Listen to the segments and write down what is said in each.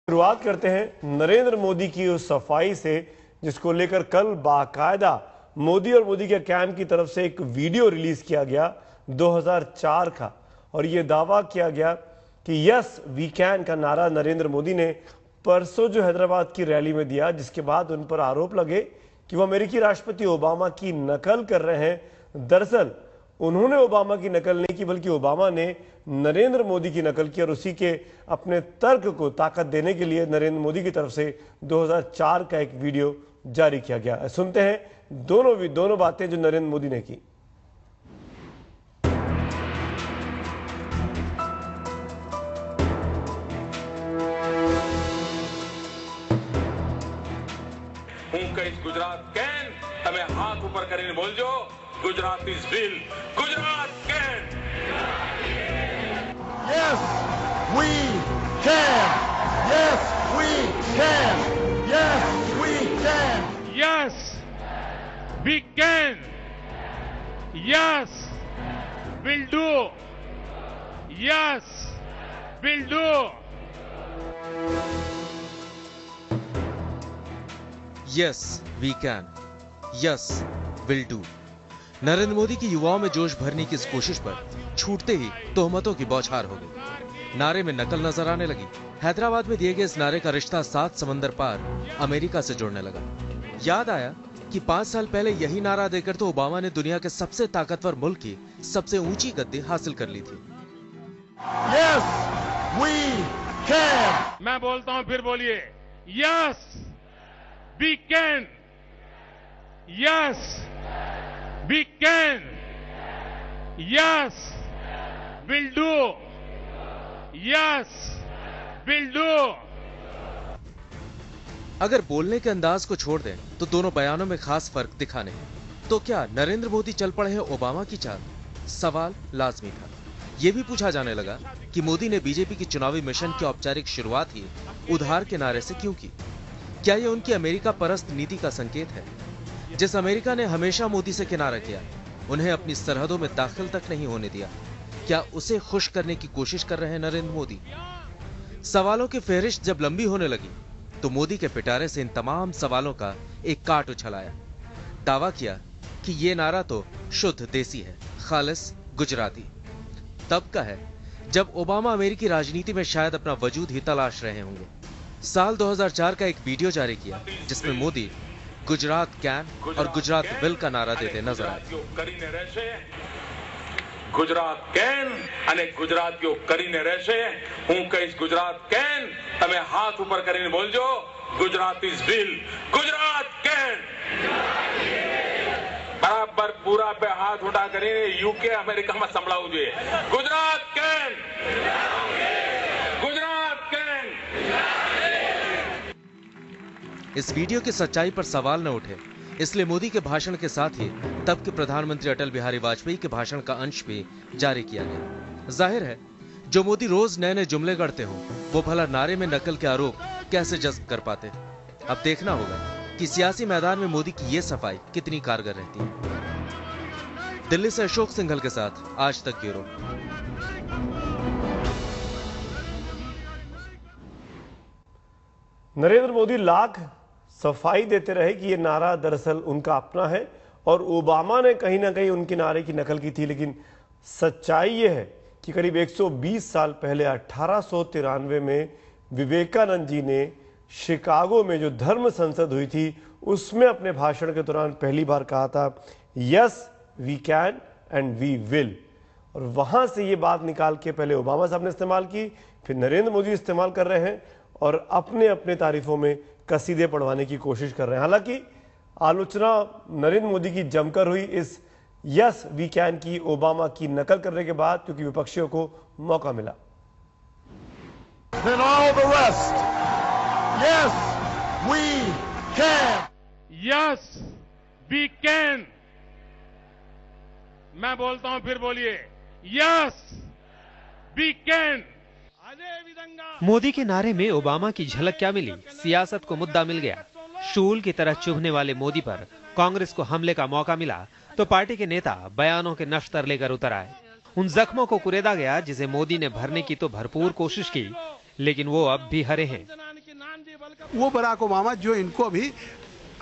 शुरुआत करते हैं नरेंद्र मोदी की उस सफाई से जिसको लेकर कल बाकायदा मोदी और मोदी के कैंप की तरफ से एक वीडियो रिलीज किया गया 2004 का, और यह दावा किया गया कि यस वी कैन का नारा नरेंद्र मोदी ने परसों जो हैदराबाद की रैली में दिया, जिसके बाद उन पर आरोप लगे कि वो अमेरिकी राष्ट्रपति ओबामा की नकल कर रहे हैं। दरअसल उन्होंने ओबामा की नकल नहीं की, बल्कि ओबामा ने नरेंद्र मोदी की नकल की, और उसी के अपने तर्क को ताकत देने के लिए नरेंद्र मोदी की तरफ से 2004 का एक वीडियो जारी किया गया। सुनते हैं दोनों बातें जो नरेंद्र मोदी ने की। હું કહીશ ગુજરાત કેન, તમે હાથ ઉપર કરીને બોલજો, Gujarat is will, Gujarat can. Yes, we can. Yes, we can. Yes, we can. Yes, we can. Yes, we'll do. Yes, we'll do. Yes we can, yes will do. Narendra Modi की युवाओं में जोश भरने की इस कोशिश पर छूटते ही तोहमतों की बौछार हो गई। नारे में नकल नजर आने लगी। हैदराबाद में दिए गए इस नारे का रिश्ता 7 समंदर पार अमेरिका से जुड़ने लगा। याद आया कि 5 साल पहले यही नारा देकर तो ओबामा ने दुनिया के सबसे ताकतवर मुल्क की सबसे ऊंची गद्दी हासिल कर ली थी। Yes, we can. मैं बोलता हूं, फिर बोलिए। Yes we can, yes we can, yes will do, yes will do. अगर बोलने के अंदाज को छोड़ दें तो दोनों बयानों में खास फर्क दिखा नहीं। तो क्या नरेंद्र मोदी चल पड़े हैं ओबामा की चाल? सवाल लाजमी था। यह भी पूछा जाने लगा कि मोदी ने बीजेपी की चुनावी मिशन की औपचारिक शुरुआत ही उधार के नारे से क्यों की? क्या यह उनकी अमेरिका परस्त नीति का संकेत है? जिस अमेरिका ने हमेशा मोदी से किनारा किया, उन्हें अपनी सरहदों में दाखिल तक नहीं होने दिया, क्या उसे खुश करने की कोशिश कर रहे हैं नरेंद्र मोदी? सवालों की फेहरिस्त जब लंबी होने लगी तो मोदी के पिटारे से इन तमाम सवालों का एक काट उछलाया। दावा किया कि यह नारा तो शुद्ध देसी है, खालिस गुजराती। तब का है जब ओबामा अमेरिकी राजनीति में शायद अपना वजूद ही तलाश रहे होंगे। साल 2004 का एक वीडियो जारी किया जिसमें मोदी गुजरात कैन और गुजरात विल का नारा देते नजर आए। ગુજરાત કેન અને ગુજરાતીઓ કરીને રહેશે. હું કહીશ ગુજરાત કેન, તમે હાથ ઉપર કરીને બોલજો, Gujarat is will, Gujarat can. બરાબર પૂરા पे હાથ ઉઠા કરીને યુકે અમેરિકામાં સંભળાવવું જોઈએ. Gujarat can, Gujarat can. इस वीडियो की सच्चाई पर सवाल न उठे, इसलिए मोदी के भाषण के साथ ही तब के प्रधानमंत्री अटल बिहारी वाजपेयी के भाषण का अंश भी जारी किया गया। जाहिर है जो मोदी रोज नए नए जुमले गढ़ते हो, वो भला नारे में नकल के आरोप कैसे जज्ब कर पाते। अब देखना होगा कि सियासी मैदान में मोदी की ये सफाई कितनी कारगर रहती है। दिल्ली से अशोक सिंघल के साथ आज तक ब्यूरो। नरेंद्र मोदी लाख सफाई देते रहे कि यह नारा दरअसल उनका अपना है और ओबामा ने कहीं ना कहीं उनके नारे की नकल की थी, लेकिन सच्चाई यह है कि करीब 120 साल पहले 1893 में विवेकानंद जी ने शिकागो में जो धर्म संसद हुई थी उसमें अपने भाषण के दौरान पहली बार कहा था yes we can and we will, और वहां से ये बात निकाल के पहले ओबामा साहब ने इस्तेमाल की, फिर नरेंद्र मोदी इस्तेमाल कर रहे हैं और अपने अपने तारीफों में कसीदे पढ़वाने की कोशिश कर रहे हैं। हालांकि आलोचना नरेंद्र मोदी की जमकर हुई इस यस वी कैन की ओबामा की नकल करने के बाद, क्योंकि विपक्षियों को मौका मिला। Then all the rest. Yes, we can. Yes we can. मैं बोलता हूं, फिर बोलिए। Yes we can. मोदी के नारे में ओबामा की झलक क्या मिली? सियासत को मुद्दा मिल गया। शूल की तरह चुभने वाले मोदी पर कांग्रेस को हमले का मौका मिला तो पार्टी के नेता बयानों के नश्तर लेकर उतर आए। उन जख्मों को कुरेदा गया जिसे मोदी ने भरने की तो भरपूर कोशिश की, लेकिन वो अब भी हरे हैं। वो बराक ओबामा जो इनको अभी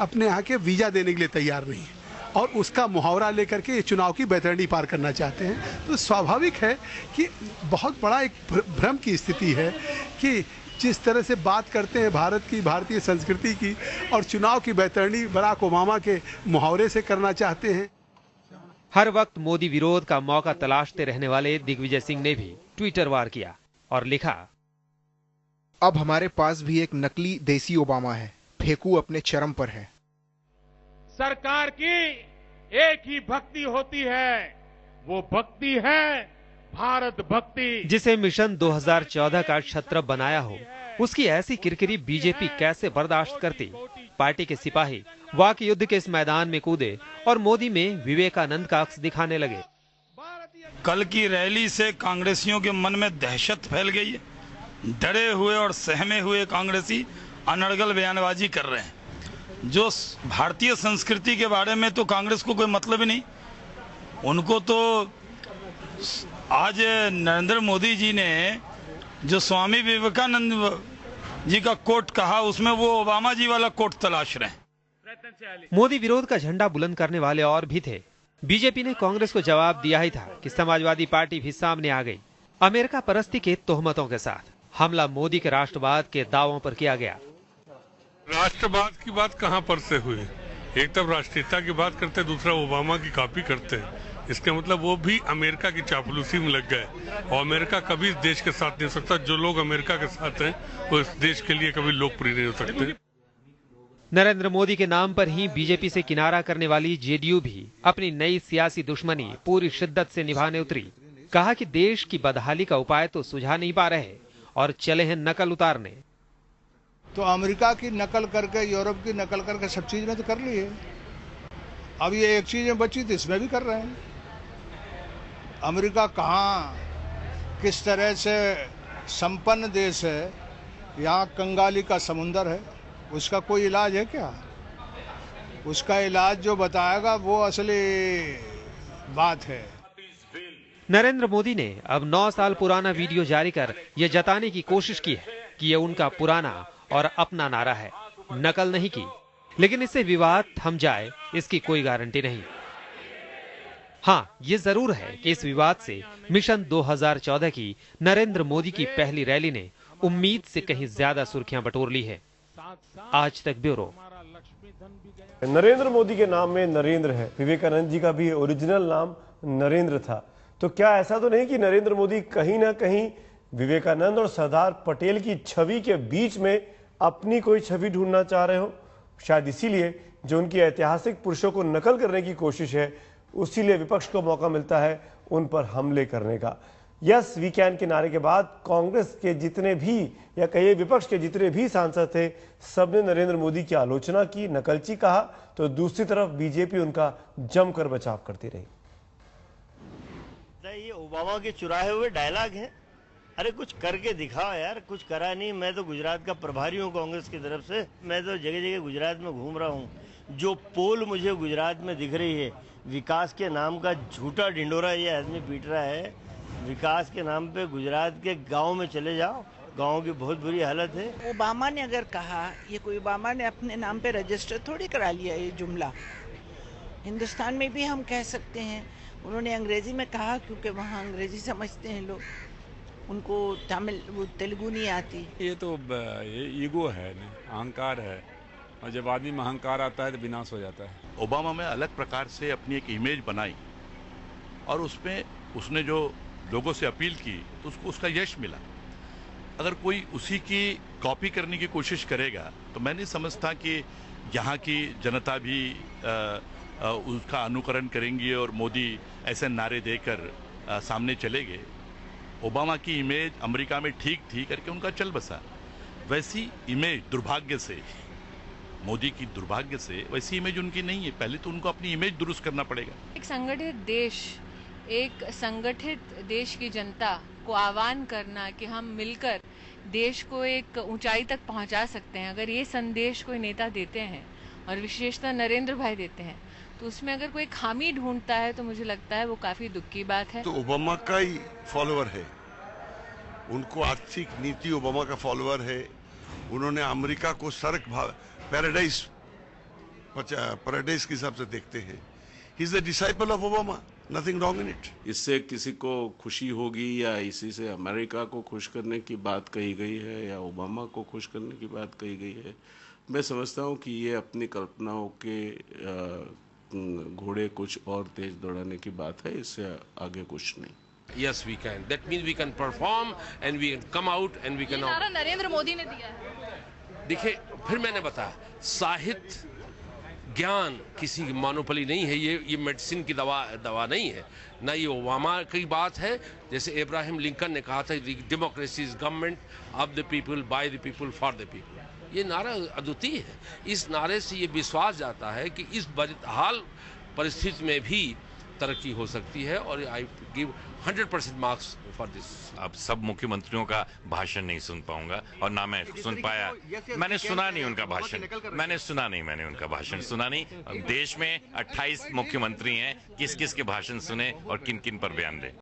अपने यहाँ के वीजा देने के लिए तैयार नहीं है और उसका मुहावरा लेकर के ये चुनाव की बैतरणी पार करना चाहते हैं। तो स्वाभाविक है कि बहुत बड़ा एक भ्रम की स्थिति है कि जिस तरह से बात करते हैं भारत की, भारतीय संस्कृति की, और चुनाव की बैतरणी बराक ओबामा के मुहावरे से करना चाहते हैं। हर वक्त मोदी विरोध का मौका तलाशते रहने वाले दिग्विजय सिंह ने भी ट्विटर वार किया और लिखा, अब हमारे पास भी एक नकली देसी ओबामा है, फेंकू अपने चरम पर है। सरकार की एक ही भक्ति होती है, वो भक्ति है भारत भक्ति। जिसे मिशन 2014 का छत्रप बनाया हो, उसकी ऐसी किरकिरी बीजेपी कैसे बर्दाश्त करती। पार्टी के सिपाही वाक युद्ध के इस मैदान में कूदे और मोदी में विवेकानंद का अक्स दिखाने लगे। कल की रैली से कांग्रेसियों के मन में दहशत फैल गई है। डरे हुए और सहमे हुए कांग्रेसी अनर्गल बयानबाजी कर रहे हैं। जो भारतीय संस्कृति के बारे में तो कांग्रेस को कोई मतलब ही नहीं। उनको तो आज नरेंद्र मोदी जी ने जो स्वामी विवेकानंद जी का कोट कहा, उसमें वो ओबामा जी वाला कोट तलाश रहे हैं। मोदी विरोध का झंडा बुलंद करने वाले और भी थे। बीजेपी ने कांग्रेस को जवाब दिया ही था कि समाजवादी पार्टी भी सामने आ गई। अमेरिका परस्ती के तोहमतों के साथ हमला मोदी के राष्ट्रवाद के दावों पर किया गया। राष्ट्रवाद की बात कहां पर से हुई? एक तरफ राष्ट्रीयता की बात करते, दूसरा ओबामा की कॉपी करते हैं। इसका मतलब वो भी अमेरिका की चापलूसी में लग गए और अमेरिका कभी इस देश के साथ नहीं हो सकता। जो लोग अमेरिका के साथ हैं वो इस देश के लिए कभी लोकप्रिय नहीं हो सकते। नरेंद्र मोदी के नाम पर ही बीजेपी से किनारा करने वाली जेडीयू भी अपनी नई सियासी दुश्मनी पूरी शिद्दत से निभाने उतरी। कहा कि देश की बदहाली का उपाय तो सुझा नहीं पा रहे और चले हैं नकल उतारने। तो अमेरिका की नकल करके, यूरोप की नकल करके सब चीज में तो कर ली है। अब ये एक चीज में बची थी, इसमें भी कर रहे हैं। अमेरिका कहाँ किस तरह से संपन्न देश है, यहाँ कंगाली का समुंदर है। उसका कोई इलाज है क्या? उसका इलाज जो बताएगा वो असली बात है। नरेंद्र मोदी ने अब 9 साल पुराना वीडियो जारी कर यह जताने की कोशिश की है कि यह उनका पुराना और अपना नारा है, नकल नहीं की। लेकिन इससे विवाद थम जाए इसकी कोई गारंटी नहीं। हाँ, ये जरूर है कि इस विवाद से मिशन 2014 की नरेंद्र मोदी की पहली रैली ने उम्मीद से कहीं ज्यादा सुर्खियां बटोर ली है। आज तक ब्यूरो। नरेंद्र मोदी के नाम में नरेंद्र है। विवेकानंद जी का भी ओरिजिनल नाम नरेंद्र था। तो क्या ऐसा तो नहीं कि नरेंद्र मोदी कहीं ना कहीं विवेकानंद और सरदार पटेल की छवि के बीच में अपनी कोई छवि ढूंढना चाह रहे हो? शायद इसीलिए जो उनकी ऐतिहासिक पुरुषों को नकल करने की कोशिश है, उसीलिए विपक्ष को मौका मिलता है उन पर हमले करने का। यस वी कैन के नारे के बाद कांग्रेस के जितने भी या कहिए विपक्ष के जितने भी सांसद थे, सबने नरेंद्र मोदी की आलोचना की, नकलची कहा। तो दूसरी तरफ बीजेपी उनका जमकर बचाव करती रही। ये ओबामा के चुराए हुए डायलॉग हैं। अरे कुछ करके दिखाओ यार। कुछ करा नहीं। मैं तो गुजरात का प्रभारी हूँ कांग्रेस की तरफ से। मैं तो जगह जगह गुजरात में घूम रहा हूँ। जो पोल मुझे गुजरात में दिख रही है, विकास के नाम का झूठा ढिंडोरा ये आदमी पीट रहा है। विकास के नाम पे गुजरात के गांव में चले जाओ, गांव की बहुत बुरी हालत है। ओबामा ने अगर कहा, ये कोई ओबामा ने अपने नाम पे रजिस्टर थोड़ी करा लिया ये जुमला। हिंदुस्तान में भी हम कह सकते हैं। उन्होंने अंग्रेजी में कहा क्योंकि वहाँ अंग्रेजी समझते हैं लोग, उनको तमिल तेलुगु नहीं आती। ये तो ईगो है, अहंकार है, और जब आदमी में अहंकार आता है तो विनाश हो जाता है। ओबामा में अलग प्रकार से अपनी एक इमेज बनाई और उसमें उसने जो लोगों से अपील की तो उसको उसका यश मिला। अगर कोई उसी की कॉपी करने की कोशिश करेगा तो मैं नहीं समझता कि यहाँ की जनता भी उसका अनुकरण करेंगी और मोदी ऐसे नारे देकर सामने चलेंगे। ओबामा की इमेज अमेरिका में ठीक थी करके उनका चल बसा। वैसी इमेज दुर्भाग्य से, मोदी की दुर्भाग्य से वैसी इमेज उनकी नहीं है। पहले तो उनको अपनी इमेज दुरुस्त करना पड़ेगा। एक संगठित देश की जनता को आह्वान करना कि हम मिलकर देश को एक ऊंचाई तक पहुंचा सकते हैं। अगर ये संदेश कोई नेता देते हैं और विशेषतः नरेंद्र भाई देते हैं, तो उसमें अगर कोई खामी ढूंढता है तो मुझे लगता है वो काफी दुख की बात है। तो ओबामा का ही फॉलोअर है, उनको आर्थिक नीति ओबामा का फॉलोअर है, उन्होंने अमेरिका को सर्क पैराडाइज के हिसाब से देखते हैं। He is the disciple of Obama, nothing wrong in it. इससे किसी को खुशी होगी या इसी से अमेरिका को खुश करने की बात कही गई है या ओबामा को खुश करने की बात कही गई है, मैं समझता हूँ कि ये अपनी कल्पनाओं के घोड़े कुछ और तेज दौड़ाने की बात है, इससे आगे कुछ नहीं। Yes, we can. That means we can perform and we can come out and we can. ये नारा नरेंद्र मोदी ने दिया है। देखिए, फिर मैंने बताया, साहित्य ज्ञान किसी की मोनोपोली नहीं है। ये मेडिसिन की दवा नहीं है, ना ये ओबामा की बात है। जैसे इब्राहिम लिंकन ने कहा था, democracy is government of the people, by the people, for the people. ये नारा अद्वितीय है। इस नारे से ये विश्वास जाता है कि इस बदहाल परिस्थिति में भी तरक्की हो सकती है और I give 100% marks for this. अब सब मुख्यमंत्रियों का भाषण नहीं सुन पाऊंगा और ना मैं सुन पाया, मैंने सुना नहीं उनका भाषण, मैंने उनका भाषण सुना नहीं। देश में 28 मुख्यमंत्री हैं, किस किस के भाषण सुने और किन किन पर बयान दें।